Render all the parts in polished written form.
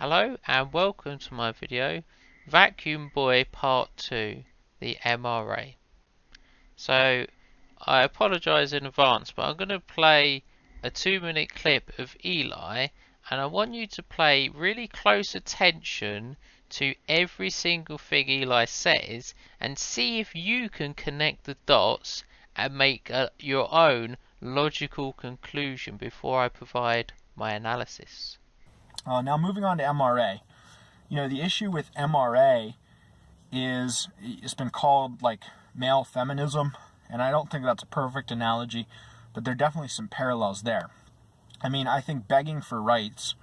Hello and welcome to my video, Vacuum Boy Part 2, the MRA. So, I apologise in advance, but I'm going to play a 2-minute clip of Eli, and I want you to pay really close attention to every single thing Eli says and see if you can connect the dots and make your own logical conclusion before I provide my analysis. Now moving on to MRA. The issue with MRA is it's been called like male feminism, and I don't think that's a perfect analogy, but there are definitely some parallels there. I think begging for rights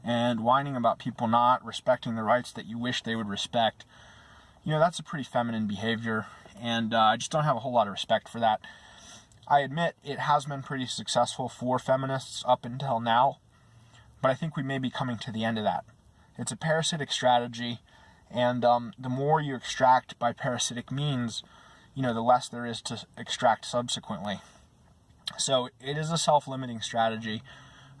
and whining about people not respecting the rights that you wish they would respect, that's a pretty feminine behavior, and I just don't have a whole lot of respect for that. I admit it has been pretty successful for feminists up until now, but I think we may be coming to the end of that. It's a parasitic strategy, and the more you extract by parasitic means, the less there is to extract subsequently. So it is a self-limiting strategy.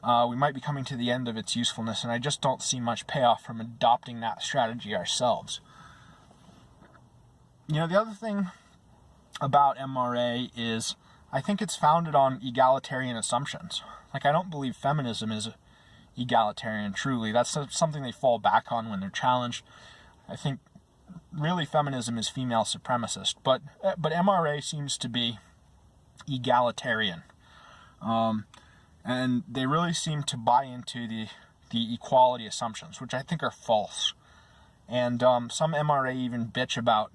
We might be coming to the end of its usefulness, and I just don't see much payoff from adopting that strategy ourselves. The other thing about MRA is I think it's founded on egalitarian assumptions. I don't believe feminism is egalitarian truly. That's something they fall back on when they're challenged. I think really feminism is female supremacist, but MRA seems to be egalitarian, and they really seem to buy into the equality assumptions, which I think are false. And some MRA even bitch about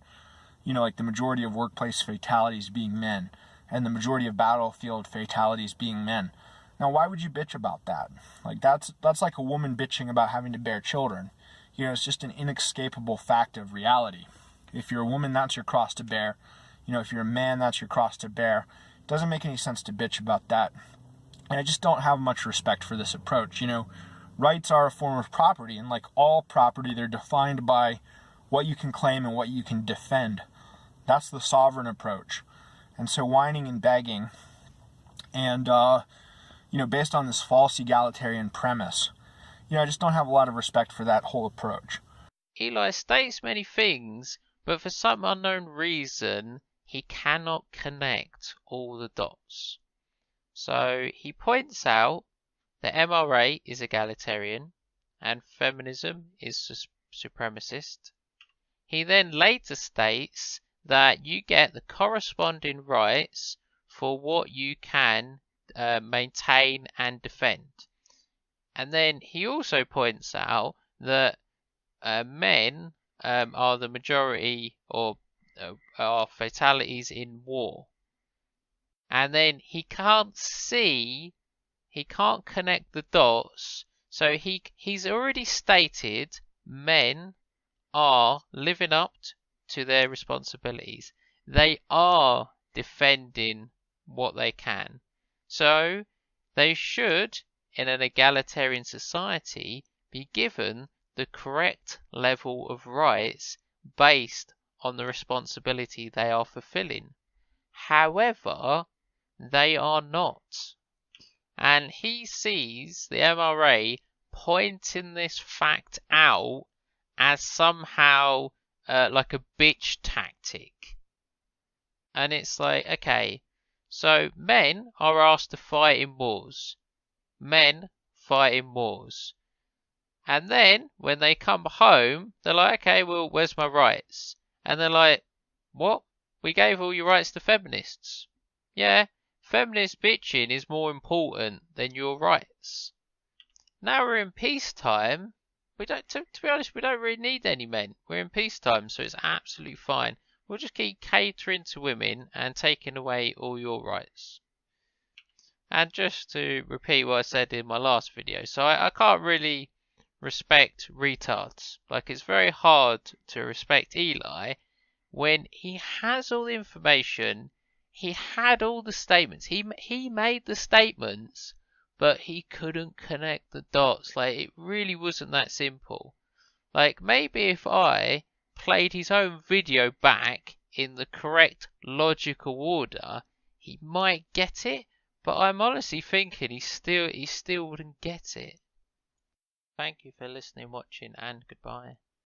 the majority of workplace fatalities being men and the majority of battlefield fatalities being men. Now, why would you bitch about that? That's like a woman bitching about having to bear children. It's just an inescapable fact of reality. If you're a woman, that's your cross to bear. If you're a man, that's your cross to bear. It doesn't make any sense to bitch about that. And I just don't have much respect for this approach. Rights are a form of property, and like all property, they're defined by what you can claim and what you can defend. That's the sovereign approach. And so whining and begging and based on this false egalitarian premise, I just don't have a lot of respect for that whole approach. Eli states many things, but for some unknown reason, he cannot connect all the dots. So he points out that MRA is egalitarian and feminism is supremacist. He then later states that you get the corresponding rights for what you can maintain and defend. And then he also points out that men are the majority or are fatalities in war. And then he can't connect the dots, so he's already stated men are living up to their responsibilities. They are defending what they can. So they should, in an egalitarian society, be given the correct level of rights based on the responsibility they are fulfilling. However, they are not. And he sees the MRA pointing this fact out as somehow like a bitch tactic. And it's like, okay, so men are asked to fight in wars. Men fight in wars. And then when they come home, they're like, okay, well, where's my rights? And they're like, what? We gave all your rights to feminists. Yeah, feminist bitching is more important than your rights. Now we're in peacetime. To be honest, we don't really need any men. We're in peacetime, so it's absolutely fine. We'll just keep catering to women and taking away all your rights. And just to repeat what I said in my last video, so I can't really respect retards. It's very hard to respect Eli when he has all the information, he had all the statements, he made the statements, but he couldn't connect the dots. It really wasn't that simple. Maybe if I played his own video back in the correct logical order, he might get it, but I'm honestly thinking he still wouldn't get it. Thank you for listening, watching, and goodbye.